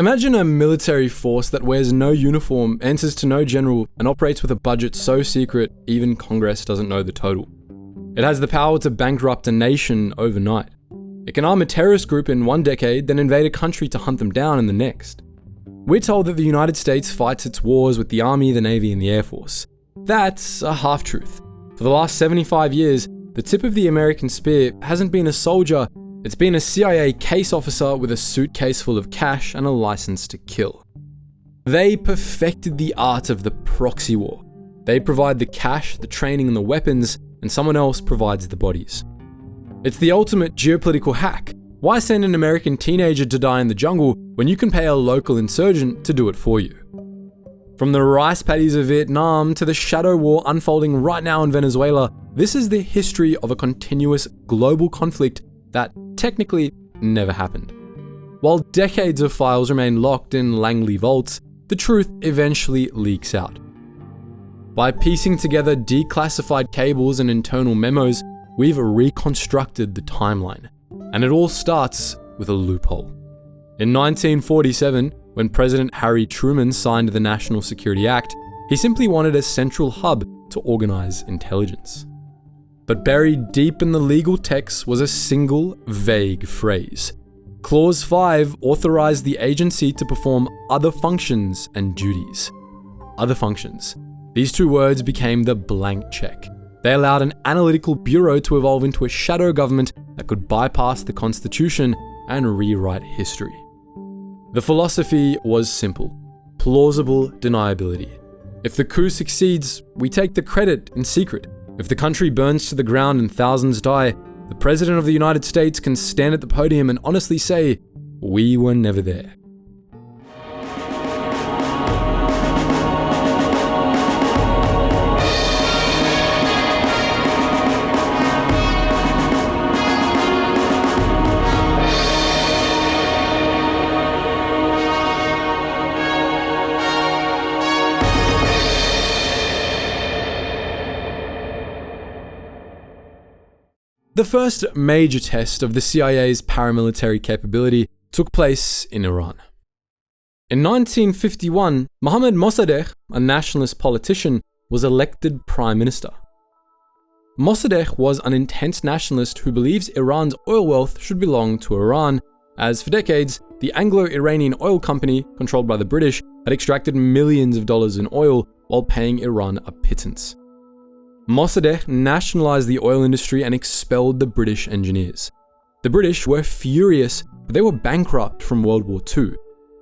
Imagine a military force that wears no uniform, answers to no general, and operates with a budget so secret even Congress doesn't know the total. It has the power to bankrupt a nation overnight. It can arm a terrorist group in one decade, then invade a country to hunt them down in the next. We're told that the United States fights its wars with the Army, the Navy, and the Air Force. That's a half-truth. For the last 75 years, the tip of the American spear hasn't been a soldier, it's been a CIA case officer with a suitcase full of cash and a license to kill. They perfected the art of the proxy war. They provide the cash, the training, and the weapons, and someone else provides the bodies. It's the ultimate geopolitical hack. Why send an American teenager to die in the jungle when you can pay a local insurgent to do it for you? From the rice paddies of Vietnam to the shadow war unfolding right now in Venezuela, this is the history of a continuous global conflict that technically never happened. While decades of files remain locked in Langley vaults, the truth eventually leaks out. By piecing together declassified cables and internal memos, we've reconstructed the timeline. And it all starts with a loophole. In 1947, when President Harry Truman signed the National Security Act, he simply wanted a central hub to organize intelligence. But buried deep in the legal text was a single, vague phrase. Clause 5 authorized the agency to perform other functions and duties. Other functions. These two words became the blank check. They allowed an analytical bureau to evolve into a shadow government that could bypass the Constitution and rewrite history. The philosophy was simple: plausible deniability. If the coup succeeds, we take the credit in secret. If the country burns to the ground and thousands die, the President of the United States can stand at the podium and honestly say, "We were never there." The first major test of the CIA's paramilitary capability took place in Iran. In 1951, Mohammad Mossadegh, a nationalist politician, was elected prime minister. Mossadegh was an intense nationalist who believes Iran's oil wealth should belong to Iran, as for decades, the Anglo-Iranian oil company, controlled by the British, had extracted millions of dollars in oil while paying Iran a pittance. Mossadegh nationalized the oil industry and expelled the British engineers. The British were furious, but they were bankrupt from World War II.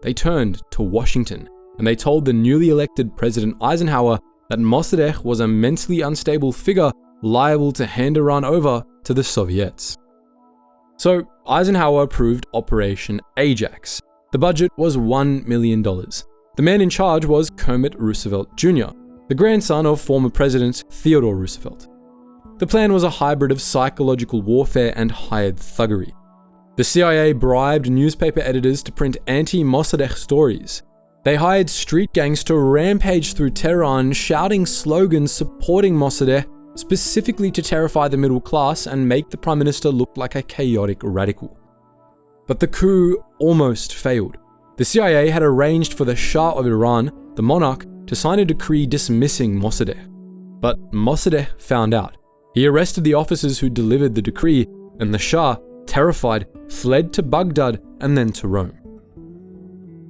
They turned to Washington, and they told the newly elected President Eisenhower that Mossadegh was a mentally unstable figure liable to hand Iran over to the Soviets. So Eisenhower approved Operation Ajax. The budget was $1 million. The man in charge was Kermit Roosevelt Jr., the grandson of former President Theodore Roosevelt. The plan was a hybrid of psychological warfare and hired thuggery. The CIA bribed newspaper editors to print anti-Mossadegh stories. They hired street gangs to rampage through Tehran, shouting slogans supporting Mossadegh, specifically to terrify the middle class and make the prime minister look like a chaotic radical. But the coup almost failed. The CIA had arranged for the Shah of Iran, the monarch, to sign a decree dismissing Mossadegh. But Mossadegh found out. He arrested the officers who delivered the decree, and the Shah, terrified, fled to Baghdad and then to Rome.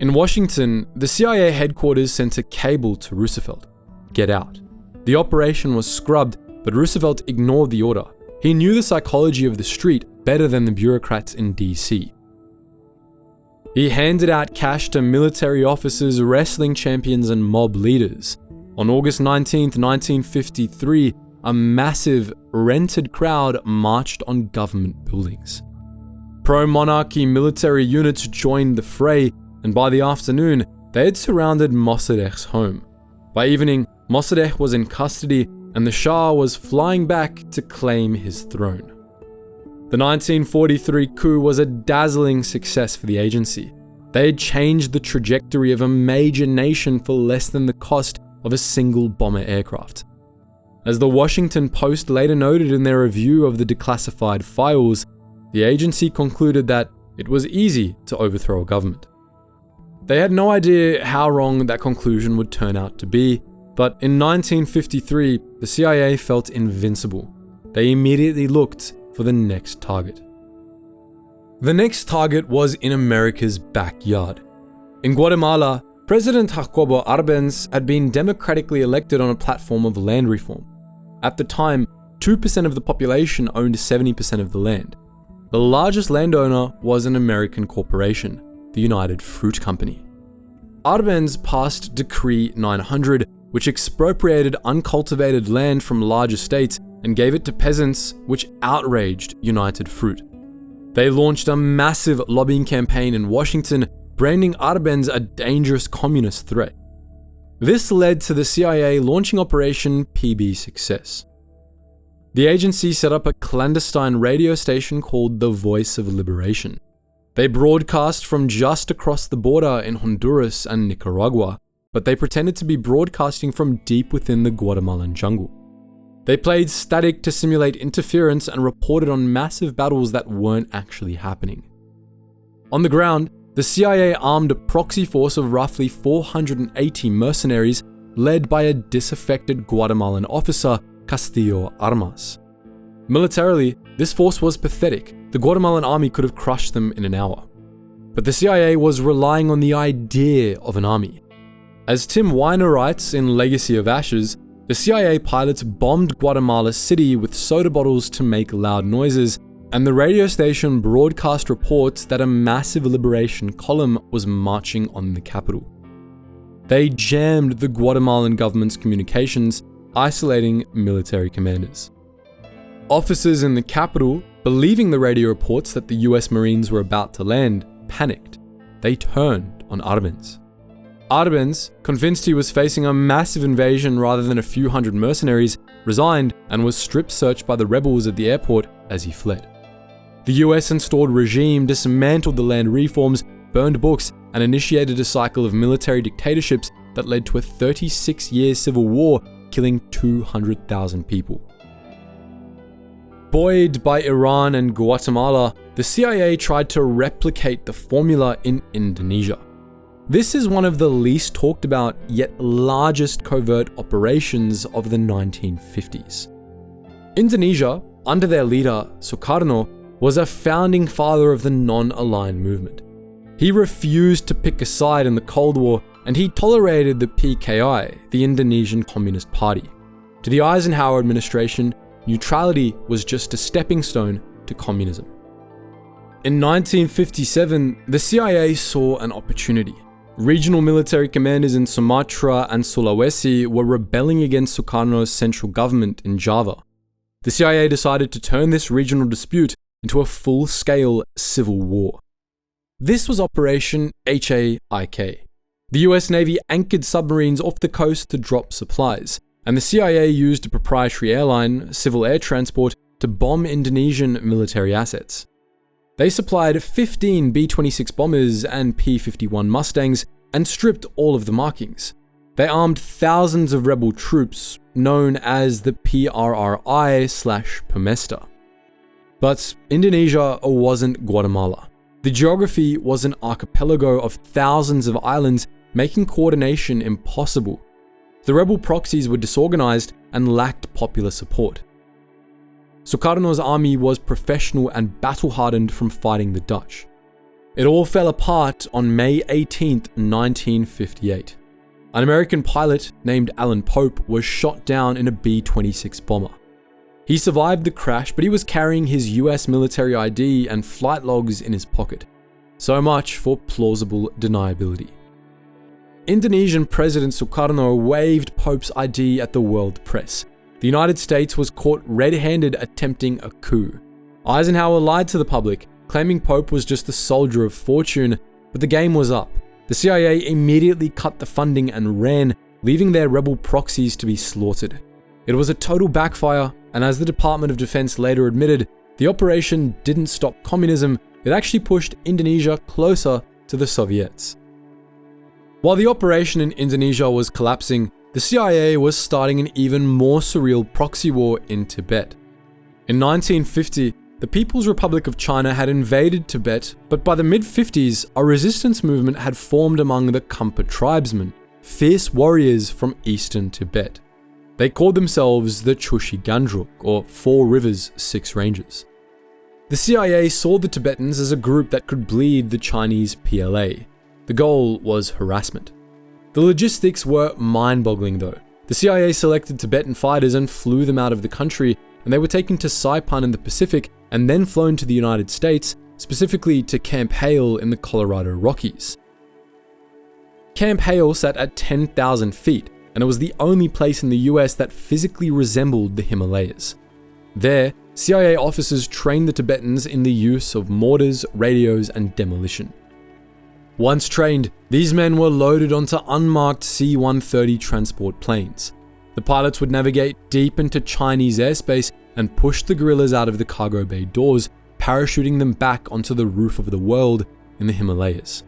In Washington, the CIA headquarters sent a cable to Roosevelt: "Get out." The operation was scrubbed, but Roosevelt ignored the order. He knew the psychology of the street better than the bureaucrats in DC. He handed out cash to military officers, wrestling champions, and mob leaders. On August 19, 1953, a massive, rented crowd marched on government buildings. Pro-monarchy military units joined the fray, and by the afternoon, they had surrounded Mossadegh's home. By evening, Mossadegh was in custody, and the Shah was flying back to claim his throne. The 1943 coup was a dazzling success for the agency. They had changed the trajectory of a major nation for less than the cost of a single bomber aircraft. As the Washington Post later noted in their review of the declassified files, the agency concluded that it was easy to overthrow a government. They had no idea how wrong that conclusion would turn out to be, but in 1953, the CIA felt invincible. They immediately looked for the next target. The next target was in America's backyard. In Guatemala, President Jacobo Arbenz had been democratically elected on a platform of land reform. At the time, 2% of the population owned 70% of the land. The largest landowner was an American corporation, the United Fruit Company. Arbenz passed Decree 900, which expropriated uncultivated land from large estates and gave it to peasants, which outraged United Fruit. They launched a massive lobbying campaign in Washington, branding Arbenz a dangerous communist threat. This led to the CIA launching Operation PB Success. The agency set up a clandestine radio station called The Voice of Liberation. They broadcast from just across the border in Honduras and Nicaragua, but they pretended to be broadcasting from deep within the Guatemalan jungle. They played static to simulate interference and reported on massive battles that weren't actually happening. On the ground, the CIA armed a proxy force of roughly 480 mercenaries led by a disaffected Guatemalan officer, Castillo Armas. Militarily, this force was pathetic. The Guatemalan army could have crushed them in an hour. But the CIA was relying on the idea of an army. As Tim Weiner writes in Legacy of Ashes, the CIA pilots bombed Guatemala City with soda bottles to make loud noises, and the radio station broadcast reports that a massive liberation column was marching on the capital. They jammed the Guatemalan government's communications, isolating military commanders. Officers in the capital, believing the radio reports that the US Marines were about to land, panicked. They turned on Arbenz. Arbenz, convinced he was facing a massive invasion rather than a few hundred mercenaries, resigned and was strip searched by the rebels at the airport as he fled. The US installed regime dismantled the land reforms, burned books, and initiated a cycle of military dictatorships that led to a 36-year civil war, killing 200,000 people. Buoyed by Iran and Guatemala, the CIA tried to replicate the formula in Indonesia. This is one of the least talked about yet largest covert operations of the 1950s. Indonesia, under their leader Sukarno, was a founding father of the non-aligned movement. He refused to pick a side in the Cold War, and he tolerated the PKI, the Indonesian Communist Party. To the Eisenhower administration, neutrality was just a stepping stone to communism. In 1957, the CIA saw an opportunity. Regional military commanders in Sumatra and Sulawesi were rebelling against Sukarno's central government in Java. The CIA decided to turn this regional dispute into a full-scale civil war. This was Operation HAIK. The US Navy anchored submarines off the coast to drop supplies, and the CIA used a proprietary airline, Civil Air Transport, to bomb Indonesian military assets. They supplied 15 B-26 bombers and P-51 Mustangs and stripped all of the markings. They armed thousands of rebel troops, known as the PRRI/Pemesta. But Indonesia wasn't Guatemala. The geography was an archipelago of thousands of islands, making coordination impossible. The rebel proxies were disorganized and lacked popular support. Sukarno's army was professional and battle-hardened from fighting the Dutch. It all fell apart on May 18, 1958. An American pilot named Alan Pope was shot down in a B-26 bomber. He survived the crash, but he was carrying his US military ID and flight logs in his pocket. So much for plausible deniability. Indonesian President Sukarno waved Pope's ID at the world press. The United States was caught red-handed attempting a coup. Eisenhower lied to the public, claiming Pope was just a soldier of fortune, but the game was up. The CIA immediately cut the funding and ran, leaving their rebel proxies to be slaughtered. It was a total backfire, and as the Department of Defense later admitted, the operation didn't stop communism, it actually pushed Indonesia closer to the Soviets. While the operation in Indonesia was collapsing, the CIA was starting an even more surreal proxy war in Tibet. In 1950, the People's Republic of China had invaded Tibet, but by the mid-50s, a resistance movement had formed among the Khampa tribesmen, fierce warriors from eastern Tibet. They called themselves the Chushi Gandruk, or 4 Rivers, 6 Rangers. The CIA saw the Tibetans as a group that could bleed the Chinese PLA. The goal was harassment. The logistics were mind-boggling though. The CIA selected Tibetan fighters and flew them out of the country, and they were taken to Saipan in the Pacific and then flown to the United States, specifically to Camp Hale in the Colorado Rockies. Camp Hale sat at 10,000 feet, and it was the only place in the US that physically resembled the Himalayas. There, CIA officers trained the Tibetans in the use of mortars, radios, and demolition. Once trained, these men were loaded onto unmarked C-130 transport planes. The pilots would navigate deep into Chinese airspace and push the guerrillas out of the cargo bay doors, parachuting them back onto the roof of the world in the Himalayas.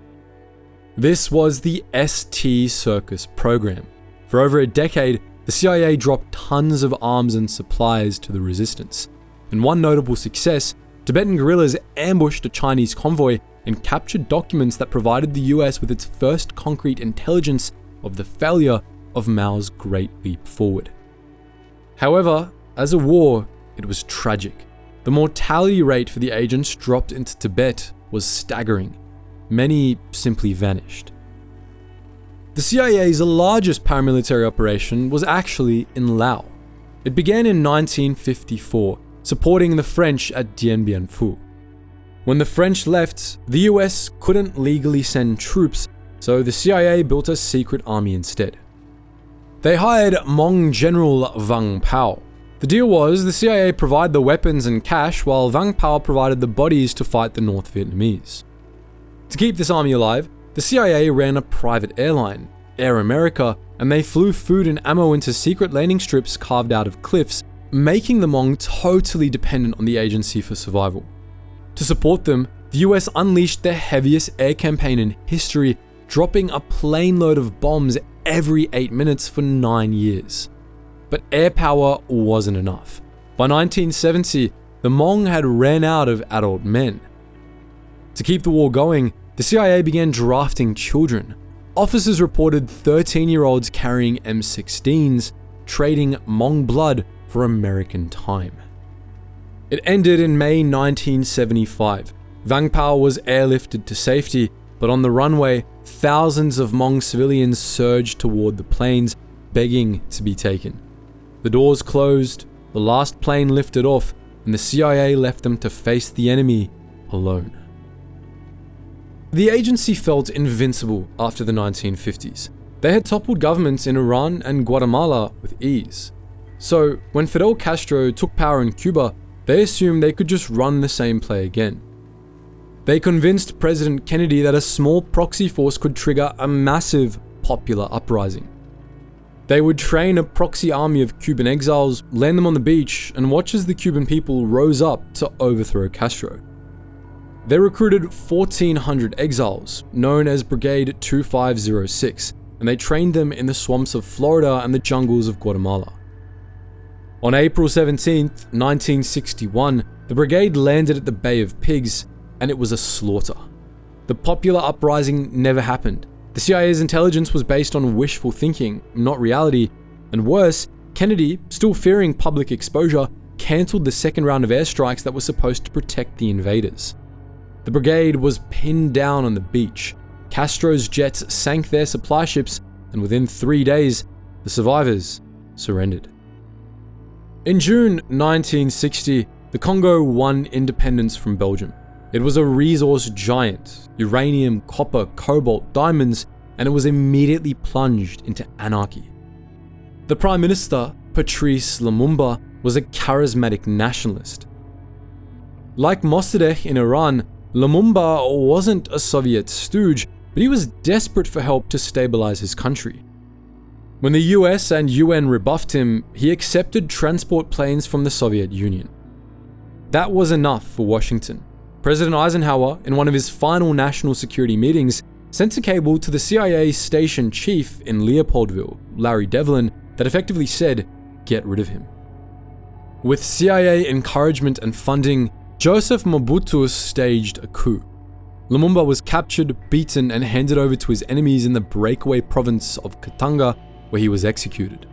This was the ST Circus program. For over a decade, the CIA dropped tons of arms and supplies to the resistance. In one notable success, Tibetan guerrillas ambushed a Chinese convoy and captured documents that provided the US with its first concrete intelligence of the failure of Mao's Great Leap Forward. However, as a war, it was tragic. The mortality rate for the agents dropped into Tibet was staggering. Many simply vanished. The CIA's largest paramilitary operation was actually in Laos. It began in 1954, supporting the French at Dien Bien Phu. When the French left, the US couldn't legally send troops, so the CIA built a secret army instead. They hired Hmong General Vang Pao. The deal was the CIA provided the weapons and cash while Vang Pao provided the bodies to fight the North Vietnamese. To keep this army alive, the CIA ran a private airline, Air America, and they flew food and ammo into secret landing strips carved out of cliffs, making the Hmong totally dependent on the agency for survival. To support them, the US unleashed their heaviest air campaign in history, dropping a plane load of bombs every 8 minutes for 9 years. But air power wasn't enough. By 1970, the Hmong had ran out of adult men. To keep the war going, the CIA began drafting children. Officers reported 13-year-olds carrying M16s, trading Hmong blood for American time. It ended in May 1975. Vang Pao was airlifted to safety, but on the runway, thousands of Hmong civilians surged toward the planes, begging to be taken. The doors closed, the last plane lifted off, and the CIA left them to face the enemy alone. The agency felt invincible after the 1950s. They had toppled governments in Iran and Guatemala with ease. So, when Fidel Castro took power in Cuba, they assumed they could just run the same play again. They convinced President Kennedy that a small proxy force could trigger a massive popular uprising. They would train a proxy army of Cuban exiles, land them on the beach, and watch as the Cuban people rose up to overthrow Castro. They recruited 1,400 exiles, known as Brigade 2506, and they trained them in the swamps of Florida and the jungles of Guatemala. On April 17, 1961, the brigade landed at the Bay of Pigs, and it was a slaughter. The popular uprising never happened. The CIA's intelligence was based on wishful thinking, not reality, and worse, Kennedy, still fearing public exposure, cancelled the second round of airstrikes that were supposed to protect the invaders. The brigade was pinned down on the beach. Castro's jets sank their supply ships, and within 3 days, the survivors surrendered. In June 1960, the Congo won independence from Belgium. It was a resource giant, uranium, copper, cobalt, diamonds, and it was immediately plunged into anarchy. The Prime Minister, Patrice Lumumba, was a charismatic nationalist. Like Mossadegh in Iran, Lumumba wasn't a Soviet stooge, but he was desperate for help to stabilize his country. When the US and UN rebuffed him, he accepted transport planes from the Soviet Union. That was enough for Washington. President Eisenhower, in one of his final national security meetings, sent a cable to the CIA station chief in Leopoldville, Larry Devlin, that effectively said, "Get rid of him." With CIA encouragement and funding, Joseph Mobutu staged a coup. Lumumba was captured, beaten, and handed over to his enemies in the breakaway province of Katanga, where he was executed.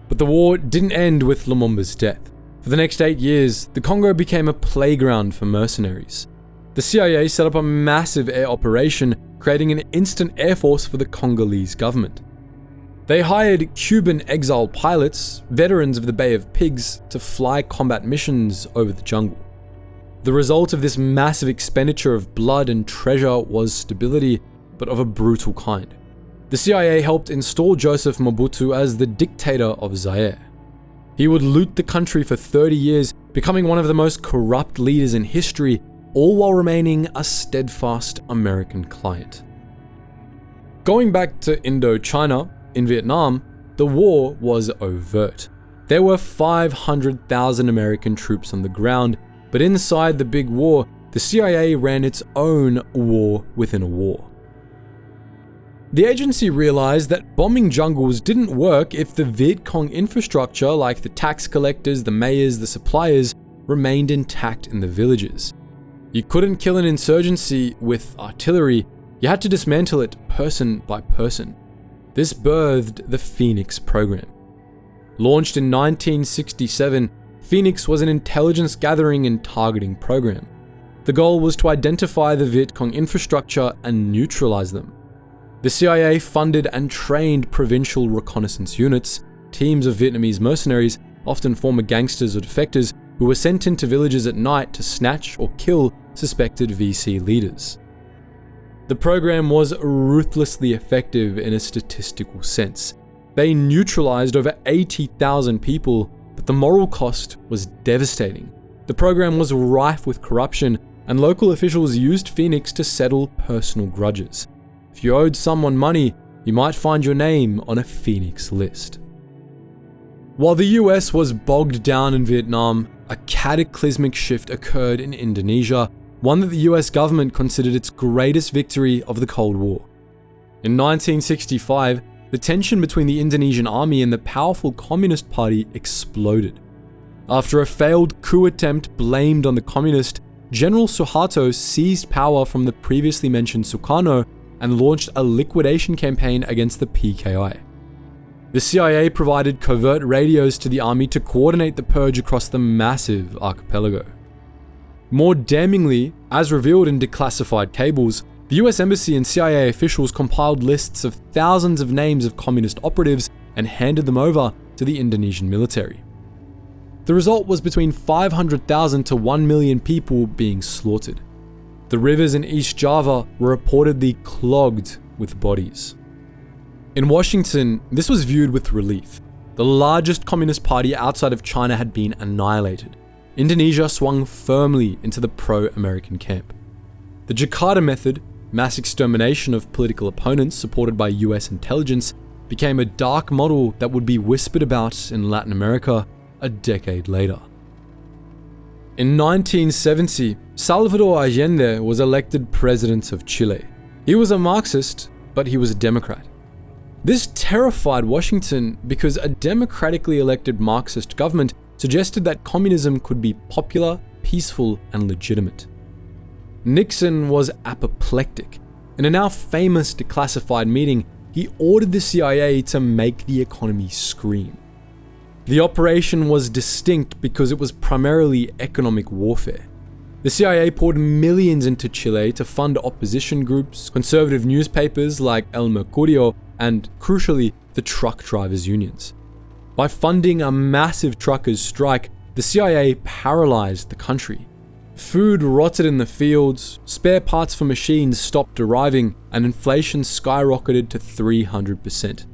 But the war didn't end with Lumumba's death. For the next 8 years, the Congo became a playground for mercenaries. The CIA set up a massive air operation, creating an instant air force for the Congolese government. They hired Cuban exile pilots, veterans of the Bay of Pigs, to fly combat missions over the jungle. The result of this massive expenditure of blood and treasure was stability, but of a brutal kind. The CIA helped install Joseph Mobutu as the dictator of Zaire. He would loot the country for 30 years, becoming one of the most corrupt leaders in history, all while remaining a steadfast American client. Going back to Indochina, in Vietnam, the war was overt. There were 500,000 American troops on the ground, but inside the big war, the CIA ran its own war within a war. The agency realized that bombing jungles didn't work if the Viet Cong infrastructure, like the tax collectors, the mayors, the suppliers, remained intact in the villages. You couldn't kill an insurgency with artillery, you had to dismantle it person by person. This birthed the Phoenix program. Launched in 1967, Phoenix was an intelligence gathering and targeting program. The goal was to identify the Viet Cong infrastructure and neutralize them. The CIA funded and trained provincial reconnaissance units, teams of Vietnamese mercenaries, often former gangsters or defectors, who were sent into villages at night to snatch or kill suspected VC leaders. The program was ruthlessly effective in a statistical sense. They neutralized over 80,000 people, but the moral cost was devastating. The program was rife with corruption, and local officials used Phoenix to settle personal grudges. If you owed someone money, you might find your name on a Phoenix list. While the US was bogged down in Vietnam, a cataclysmic shift occurred in Indonesia, one that the US government considered its greatest victory of the Cold War. In 1965, the tension between the Indonesian army and the powerful Communist Party exploded. After a failed coup attempt blamed on the communist, General Suharto seized power from the previously mentioned Sukarno and launched a liquidation campaign against the PKI. The CIA provided covert radios to the army to coordinate the purge across the massive archipelago. More damningly, as revealed in declassified cables, the US Embassy and CIA officials compiled lists of thousands of names of communist operatives and handed them over to the Indonesian military. The result was between 500,000 to 1 million people being slaughtered. The rivers in East Java were reportedly clogged with bodies. In Washington, this was viewed with relief. The largest communist party outside of China had been annihilated. Indonesia swung firmly into the pro-American camp. The Jakarta method, mass extermination of political opponents supported by US intelligence, became a dark model that would be whispered about in Latin America a decade later. In 1970, Salvador Allende was elected president of Chile. He was a Marxist, but he was a Democrat. This terrified Washington because a democratically elected Marxist government suggested that communism could be popular, peaceful, and legitimate. Nixon was apoplectic. In a now famous declassified meeting, he ordered the CIA to make the economy scream. The operation was distinct because it was primarily economic warfare. The CIA poured millions into Chile to fund opposition groups, conservative newspapers like El Mercurio, and, crucially, the truck drivers' unions. By funding a massive truckers' strike, the CIA paralyzed the country. Food rotted in the fields, spare parts for machines stopped arriving, and inflation skyrocketed to 300%.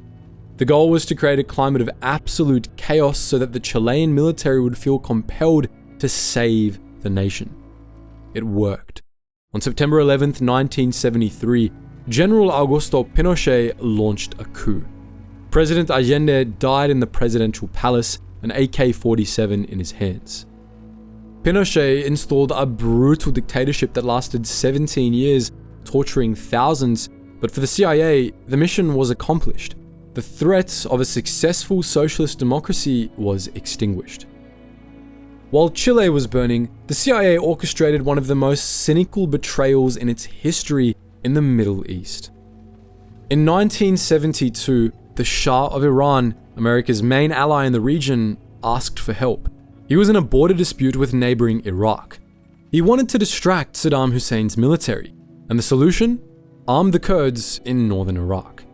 The goal was to create a climate of absolute chaos so that the Chilean military would feel compelled to save the nation. It worked. On September 11, 1973, General Augusto Pinochet launched a coup. President Allende died in the presidential palace, an AK-47 in his hands. Pinochet installed a brutal dictatorship that lasted 17 years, torturing thousands, but for the CIA, the mission was accomplished. The threat of a successful socialist democracy was extinguished. while Chile was burning, the CIA orchestrated one of the most cynical betrayals in its history in the Middle East. In 1972, the Shah of Iran, America's main ally in the region, asked for help. He was in a border dispute with neighboring Iraq. He wanted to distract Saddam Hussein's military, and the solution? Arm the Kurds in northern Iraq.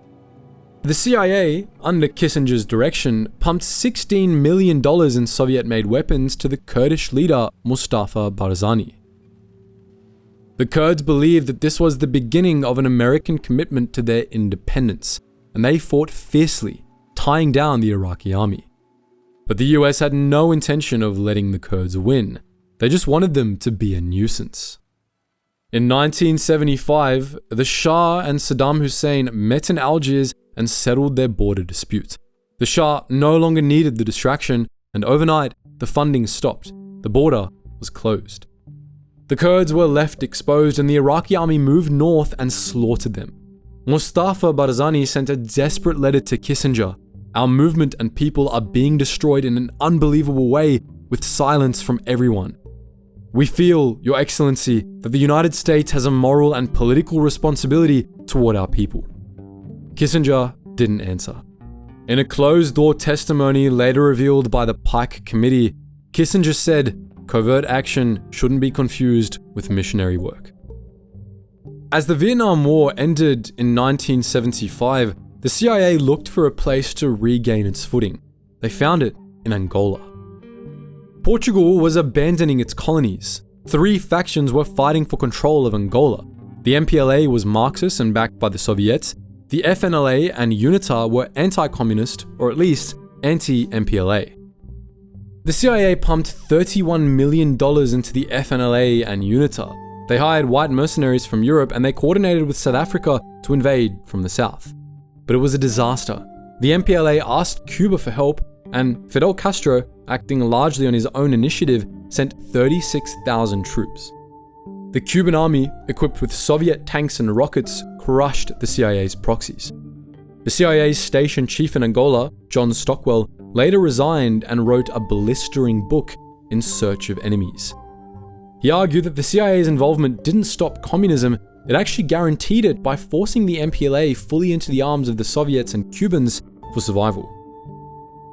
The CIA, under Kissinger's direction, pumped $16 million in Soviet-made weapons to the Kurdish leader Mustafa Barzani. The Kurds believed that this was the beginning of an American commitment to their independence, and they fought fiercely, tying down the Iraqi army. But the US had no intention of letting the Kurds win. They just wanted them to be a nuisance. In 1975, the Shah and Saddam Hussein met in Algiers and settled their border dispute. The Shah no longer needed the distraction, and overnight, the funding stopped. The border was closed. The Kurds were left exposed, and the Iraqi army moved north and slaughtered them. Mustafa Barzani sent a desperate letter to Kissinger. Our movement and people are being destroyed in an unbelievable way, with silence from everyone. We feel, Your Excellency, that the United States has a moral and political responsibility toward our people. Kissinger didn't answer. In a closed-door testimony later revealed by the Pike Committee, Kissinger said, "Covert action shouldn't be confused with missionary work." As the Vietnam War ended in 1975, the CIA looked for a place to regain its footing. They found it in Angola. Portugal was abandoning its colonies. 3 factions were fighting for control of Angola. The MPLA was Marxist and backed by the Soviets. The FNLA and UNITA were anti-communist, or at least anti-MPLA. The CIA pumped $31 million into the FNLA and UNITA. They hired white mercenaries from Europe, and they coordinated with South Africa to invade from the south. But it was a disaster. The MPLA asked Cuba for help, and Fidel Castro, acting largely on his own initiative, sent 36,000 troops. The Cuban army, equipped with Soviet tanks and rockets, crushed the CIA's proxies. The CIA's station chief in Angola, John Stockwell, later resigned and wrote a blistering book, In Search of Enemies. He argued that the CIA's involvement didn't stop communism, it actually guaranteed it by forcing the MPLA fully into the arms of the Soviets and Cubans for survival.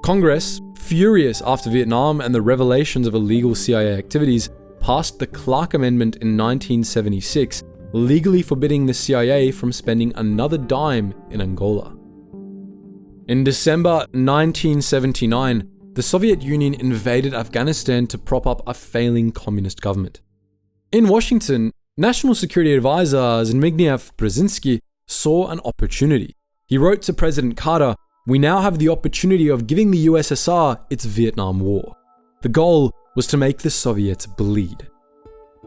Congress, furious after Vietnam and the revelations of illegal CIA activities, passed the Clark Amendment in 1976, legally forbidding the CIA from spending another dime in Angola. In December 1979, the Soviet Union invaded Afghanistan to prop up a failing communist government. In Washington, National Security Advisor Zbigniew Brzezinski saw an opportunity. He wrote to President Carter, "We now have the opportunity of giving the USSR its Vietnam War." The goal was to make the Soviets bleed.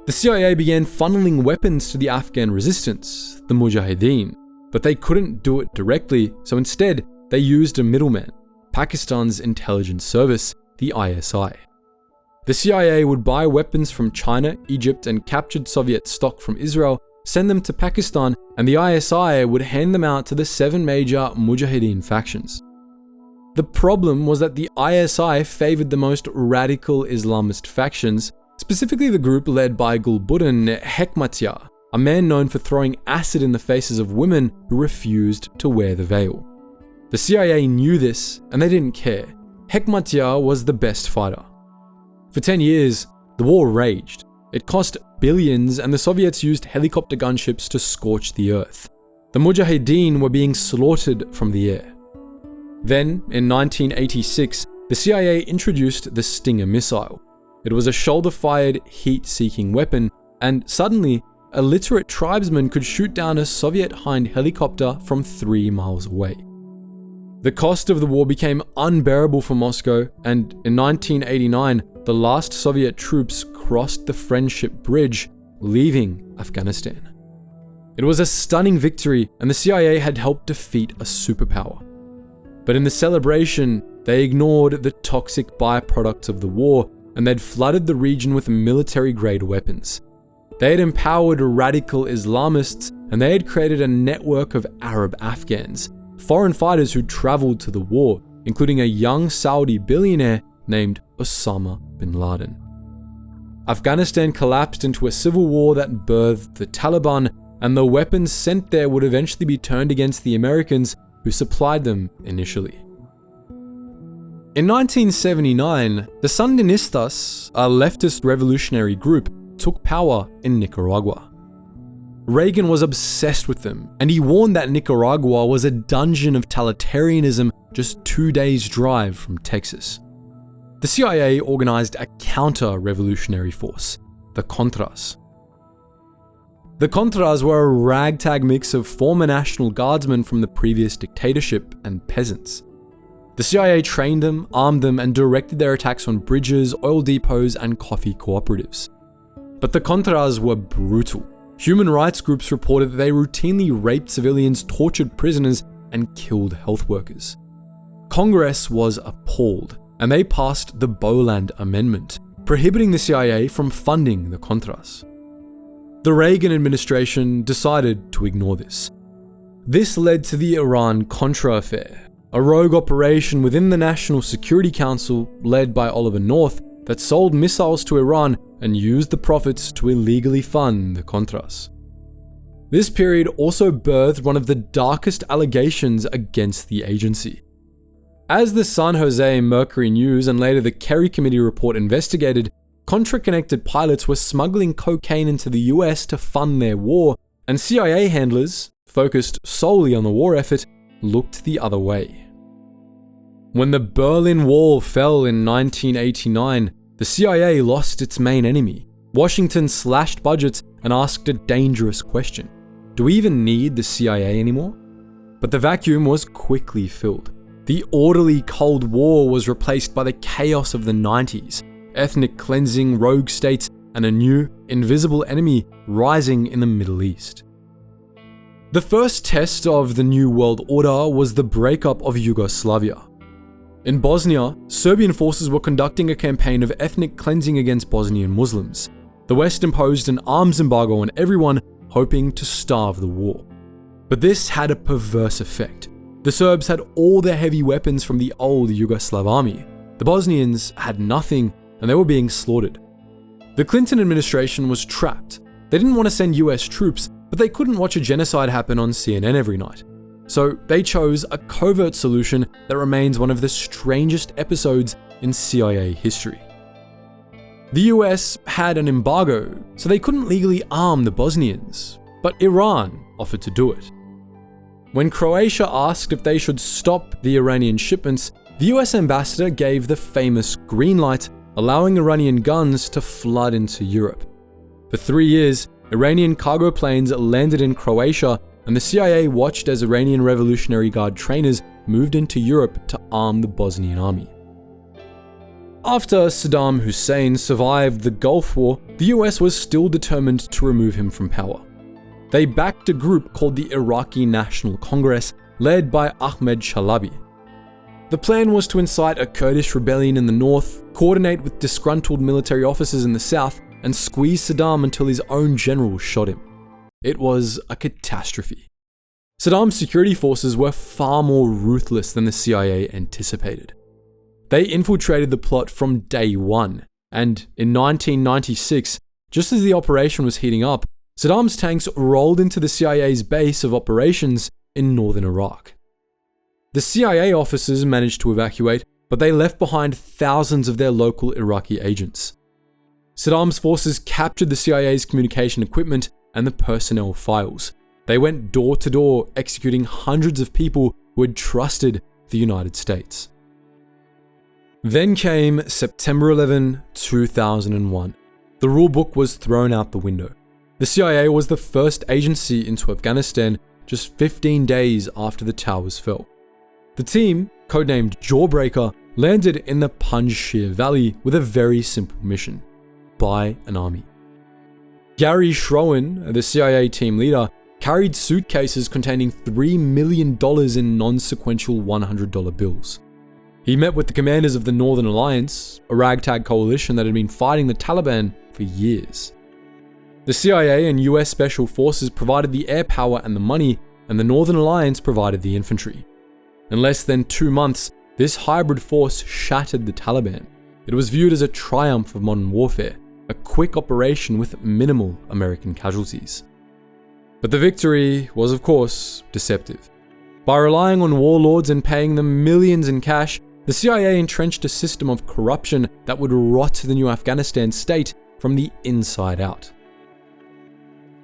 The CIA began funneling weapons to the Afghan resistance, the Mujahideen, but they couldn't do it directly, so instead they used a middleman, Pakistan's intelligence service, the ISI. The CIA would buy weapons from China, Egypt, and captured Soviet stock from Israel, send them to Pakistan, and the ISI would hand them out to the 7 major Mujahideen factions. The problem was that the ISI favored the most radical Islamist factions, specifically the group led by Gulbuddin Hekmatyar, a man known for throwing acid in the faces of women who refused to wear the veil. The CIA knew this, and they didn't care. Hekmatyar was the best fighter. For 10 years, the war raged. It cost billions, and the Soviets used helicopter gunships to scorch the earth. The Mujahideen were being slaughtered from the air. Then, in 1986, the CIA introduced the Stinger missile. It was a shoulder-fired, heat-seeking weapon, and suddenly, a literate tribesman could shoot down a Soviet Hind helicopter from 3 miles away. The cost of the war became unbearable for Moscow, and in 1989, the last Soviet troops crossed the Friendship Bridge, leaving Afghanistan. It was a stunning victory, and the CIA had helped defeat a superpower. But in the celebration, they ignored the toxic byproducts of the war, and they'd flooded the region with military-grade weapons. They had empowered radical Islamists, and they had created a network of Arab Afghans, foreign fighters who traveled to the war, including a young Saudi billionaire named Osama bin Laden. Afghanistan collapsed into a civil war that birthed the Taliban, and the weapons sent there would eventually be turned against the Americans who supplied them initially. In 1979, the Sandinistas, a leftist revolutionary group, took power in Nicaragua. Reagan was obsessed with them, and he warned that Nicaragua was a dungeon of totalitarianism just 2 days' drive from Texas. The CIA organized a counter-revolutionary force, the Contras. The Contras were a ragtag mix of former National Guardsmen from the previous dictatorship and peasants. The CIA trained them, armed them, and directed their attacks on bridges, oil depots, and coffee cooperatives. But the Contras were brutal. Human rights groups reported that they routinely raped civilians, tortured prisoners, and killed health workers. Congress was appalled, and they passed the Boland Amendment, prohibiting the CIA from funding the Contras. The Reagan administration decided to ignore this. This led to the Iran-Contra affair, a rogue operation within the National Security Council led by Oliver North that sold missiles to Iran and used the profits to illegally fund the Contras. This period also birthed one of the darkest allegations against the agency. As the San Jose Mercury News and later the Kerry Committee report investigated, Contra-connected pilots were smuggling cocaine into the US to fund their war, and CIA handlers, focused solely on the war effort, looked the other way. When the Berlin Wall fell in 1989, the CIA lost its main enemy. Washington slashed budgets and asked a dangerous question. Do we even need the CIA anymore? But the vacuum was quickly filled. The orderly Cold War was replaced by the chaos of the 90s, ethnic cleansing, rogue states, and a new, invisible enemy rising in the Middle East. The first test of the New World Order was the breakup of Yugoslavia. In Bosnia, Serbian forces were conducting a campaign of ethnic cleansing against Bosnian Muslims. The West imposed an arms embargo on everyone, hoping to starve the war. But this had a perverse effect. The Serbs had all their heavy weapons from the old Yugoslav army. The Bosnians had nothing, and they were being slaughtered. The Clinton administration was trapped. They didn't want to send US troops, but they couldn't watch a genocide happen on CNN every night. So they chose a covert solution that remains one of the strangest episodes in CIA history. The US had an embargo, so they couldn't legally arm the Bosnians, but Iran offered to do it. When Croatia asked if they should stop the Iranian shipments, the US ambassador gave the famous green light, allowing Iranian guns to flood into Europe. For 3 years, Iranian cargo planes landed in Croatia, and the CIA watched as Iranian Revolutionary Guard trainers moved into Europe to arm the Bosnian army. After Saddam Hussein survived the Gulf War, the US was still determined to remove him from power. They backed a group called the Iraqi National Congress, led by Ahmed Chalabi. The plan was to incite a Kurdish rebellion in the north, coordinate with disgruntled military officers in the south, and squeeze Saddam until his own general shot him. It was a catastrophe. Saddam's security forces were far more ruthless than the CIA anticipated. They infiltrated the plot from day one, and in 1996, just as the operation was heating up, Saddam's tanks rolled into the CIA's base of operations in northern Iraq. The CIA officers managed to evacuate, but they left behind thousands of their local Iraqi agents. Saddam's forces captured the CIA's communication equipment and the personnel files. They went door to door, executing hundreds of people who had trusted the United States. Then came September 11, 2001. The rulebook was thrown out the window. The CIA was the first agency into Afghanistan just 15 days after the towers fell. The team, codenamed Jawbreaker, landed in the Panjshir Valley with a very simple mission: buy an army. Gary Schroen, the CIA team leader, carried suitcases containing $3 million in non-sequential $100 bills. He met with the commanders of the Northern Alliance, a ragtag coalition that had been fighting the Taliban for years. The CIA and US Special Forces provided the air power and the money, and the Northern Alliance provided the infantry. In less than 2 months, this hybrid force shattered the Taliban. It was viewed as a triumph of modern warfare, a quick operation with minimal American casualties. But the victory was, of course, deceptive. By relying on warlords and paying them millions in cash, the CIA entrenched a system of corruption that would rot the new Afghanistan state from the inside out.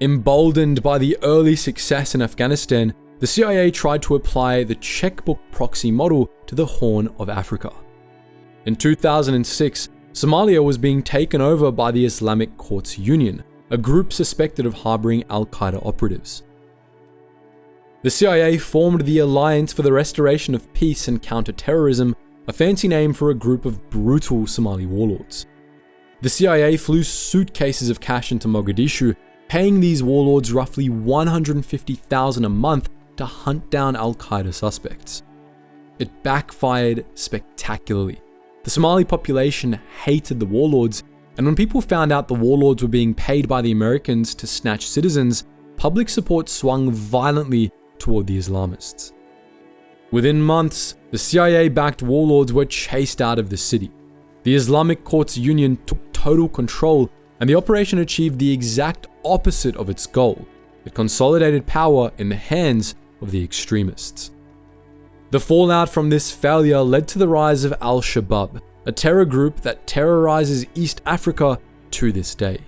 Emboldened by the early success in Afghanistan, the CIA tried to apply the checkbook proxy model to the Horn of Africa. In 2006, Somalia was being taken over by the Islamic Courts Union, a group suspected of harboring al-Qaeda operatives. The CIA formed the Alliance for the Restoration of Peace and Counter-Terrorism, a fancy name for a group of brutal Somali warlords. The CIA flew suitcases of cash into Mogadishu, paying these warlords roughly $150,000 a month to hunt down al-Qaeda suspects. It backfired spectacularly. The Somali population hated the warlords, and when people found out the warlords were being paid by the Americans to snatch citizens, public support swung violently toward the Islamists. Within months, the CIA-backed warlords were chased out of the city. The Islamic Courts Union took total control, and the operation achieved the exact opposite of its goal. It consolidated power in the hands of the extremists. The fallout from this failure led to the rise of Al-Shabaab, a terror group that terrorizes East Africa to this day.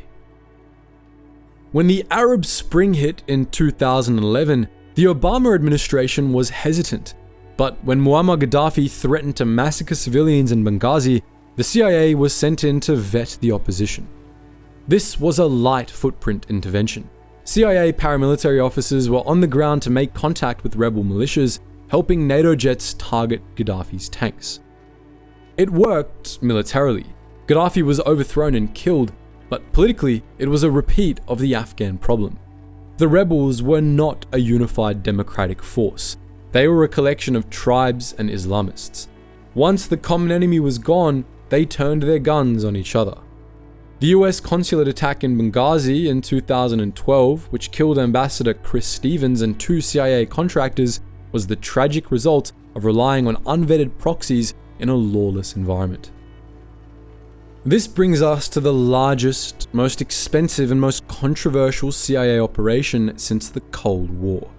When the Arab Spring hit in 2011, the Obama administration was hesitant, but when Muammar Gaddafi threatened to massacre civilians in Benghazi, the CIA was sent in to vet the opposition. This was a light footprint intervention. CIA paramilitary officers were on the ground to make contact with rebel militias, helping NATO jets target Gaddafi's tanks. It worked militarily. Gaddafi was overthrown and killed, but politically, it was a repeat of the Afghan problem. The rebels were not a unified democratic force. They were a collection of tribes and Islamists. Once the common enemy was gone, they turned their guns on each other. The US consulate attack in Benghazi in 2012, which killed Ambassador Chris Stevens and 2 CIA contractors, was the tragic result of relying on unvetted proxies in a lawless environment. This brings us to the largest, most expensive, and most controversial CIA operation since the Cold War,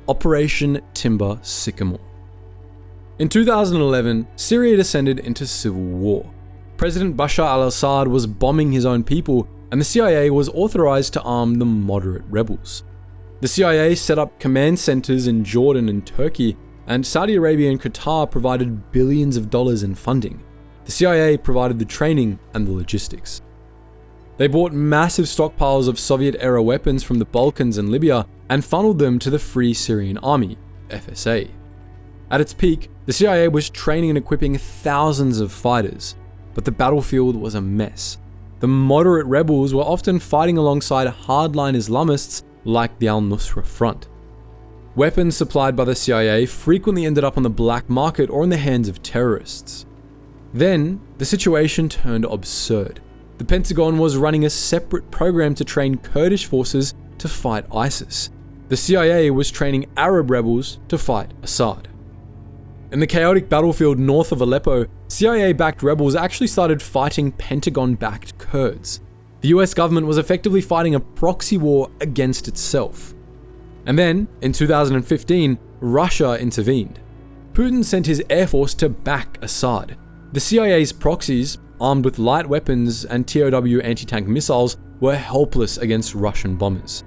Operation Timber Sycamore. In 2011, Syria descended into civil war. President Bashar al-Assad was bombing his own people, and the CIA was authorized to arm the moderate rebels. The CIA set up command centers in Jordan and Turkey, and Saudi Arabia and Qatar provided billions of dollars in funding. The CIA provided the training and the logistics. They bought massive stockpiles of Soviet-era weapons from the Balkans and Libya and funneled them to the Free Syrian Army, FSA. At its peak, the CIA was training and equipping thousands of fighters, but the battlefield was a mess. The moderate rebels were often fighting alongside hardline Islamists like the al-Nusra Front. Weapons supplied by the CIA frequently ended up on the black market or in the hands of terrorists. Then, the situation turned absurd. The Pentagon was running a separate program to train Kurdish forces to fight ISIS. The CIA was training Arab rebels to fight Assad. In the chaotic battlefield north of Aleppo, CIA-backed rebels actually started fighting Pentagon-backed Kurds. The US government was effectively fighting a proxy war against itself. And then, in 2015, Russia intervened. Putin sent his air force to back Assad. The CIA's proxies, armed with light weapons and TOW anti-tank missiles, were helpless against Russian bombers.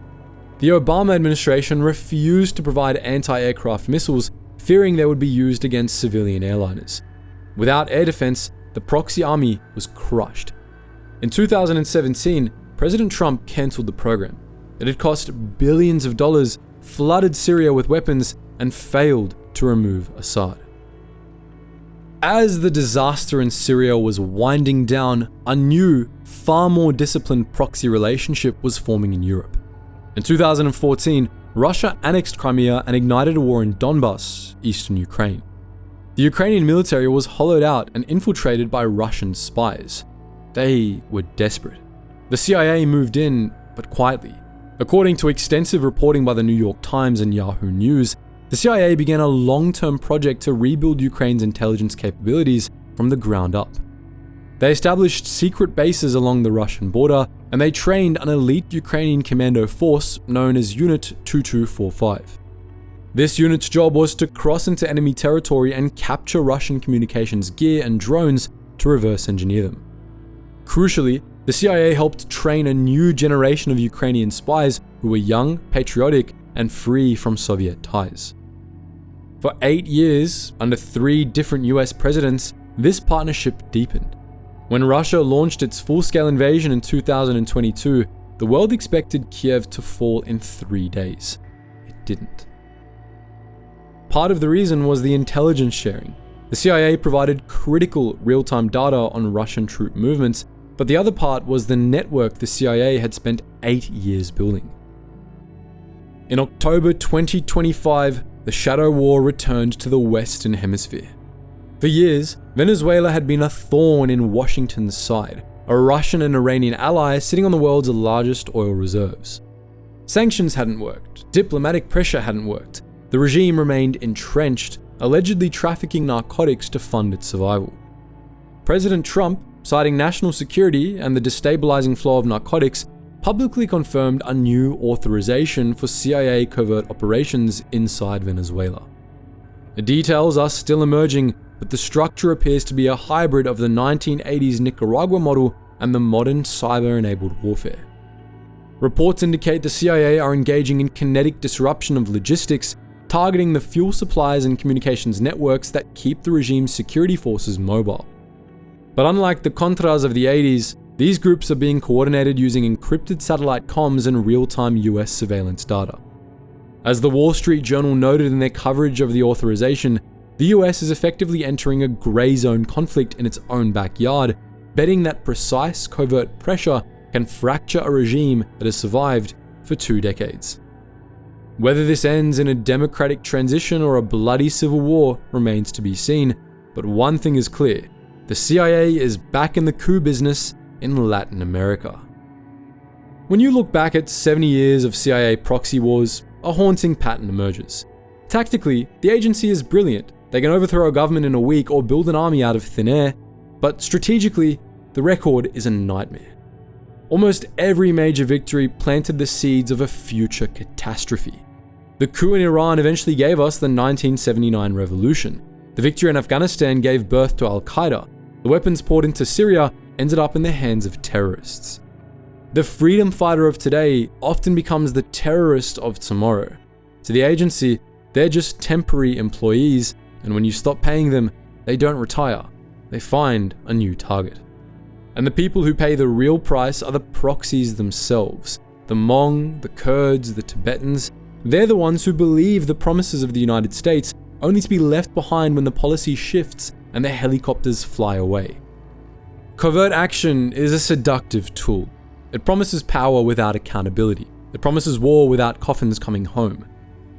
The Obama administration refused to provide anti-aircraft missiles, fearing they would be used against civilian airliners. Without air defense, the proxy army was crushed. In 2017, President Trump cancelled the program. It had cost billions of dollars, flooded Syria with weapons, and failed to remove Assad. As the disaster in Syria was winding down, a new, far more disciplined proxy relationship was forming in Europe. In 2014, Russia annexed Crimea and ignited a war in Donbass, eastern Ukraine. The Ukrainian military was hollowed out and infiltrated by Russian spies. They were desperate. The CIA moved in, but quietly. According to extensive reporting by the New York Times and Yahoo News, the CIA began a long-term project to rebuild Ukraine's intelligence capabilities from the ground up. They established secret bases along the Russian border, and they trained an elite Ukrainian commando force known as Unit 2245. This unit's job was to cross into enemy territory and capture Russian communications gear and drones to reverse engineer them. Crucially, the CIA helped train a new generation of Ukrainian spies who were young, patriotic, and free from Soviet ties. For 8 years, under 3 different US presidents, this partnership deepened. When Russia launched its full-scale invasion in 2022, the world expected Kiev to fall in 3 days. It didn't. Part of the reason was the intelligence sharing. The CIA provided critical real-time data on Russian troop movements, but the other part was the network the CIA had spent 8 years building. In October 2025, the Shadow War returned to the Western Hemisphere. For years, Venezuela had been a thorn in Washington's side, a Russian and Iranian ally sitting on the world's largest oil reserves. Sanctions hadn't worked, diplomatic pressure hadn't worked. The regime remained entrenched, allegedly trafficking narcotics to fund its survival. President Trump, citing national security and the destabilizing flow of narcotics, publicly confirmed a new authorization for CIA covert operations inside Venezuela. The details are still emerging, but the structure appears to be a hybrid of the 1980s Nicaragua model and the modern cyber-enabled warfare. Reports indicate the CIA are engaging in kinetic disruption of logistics, targeting the fuel supplies and communications networks that keep the regime's security forces mobile. But unlike the Contras of the 80s, these groups are being coordinated using encrypted satellite comms and real-time US surveillance data. As the Wall Street Journal noted in their coverage of the authorization, the US is effectively entering a grey zone conflict in its own backyard, betting that precise covert pressure can fracture a regime that has survived for 2 decades. Whether this ends in a democratic transition or a bloody civil war remains to be seen, but one thing is clear: the CIA is back in the coup business in Latin America. When you look back at 70 years of CIA proxy wars, a haunting pattern emerges. Tactically, the agency is brilliant. They can overthrow a government in a week or build an army out of thin air, but strategically, the record is a nightmare. Almost every major victory planted the seeds of a future catastrophe. The coup in Iran eventually gave us the 1979 revolution. The victory in Afghanistan gave birth to Al-Qaeda. The weapons poured into Syria ended up in the hands of terrorists. The freedom fighter of today often becomes the terrorist of tomorrow. To the agency, they're just temporary employees, and when you stop paying them, they don't retire. They find a new target. And the people who pay the real price are the proxies themselves. The Hmong, the Kurds, the Tibetans. They're the ones who believe the promises of the United States, only to be left behind when the policy shifts and their helicopters fly away. Covert action is a seductive tool. It promises power without accountability. It promises war without coffins coming home.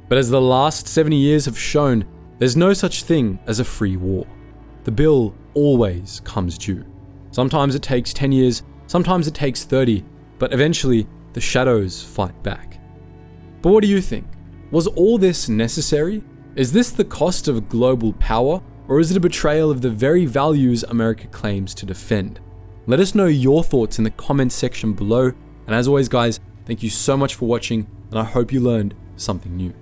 But as the last 70 years have shown, there's no such thing as a free war. The bill always comes due. Sometimes it takes 10 years, sometimes it takes 30, but eventually the shadows fight back. But what do you think? Was all this necessary? Is this the cost of global power, or is it a betrayal of the very values America claims to defend? Let us know your thoughts in the comments section below, and as always guys, thank you so much for watching, and I hope you learned something new.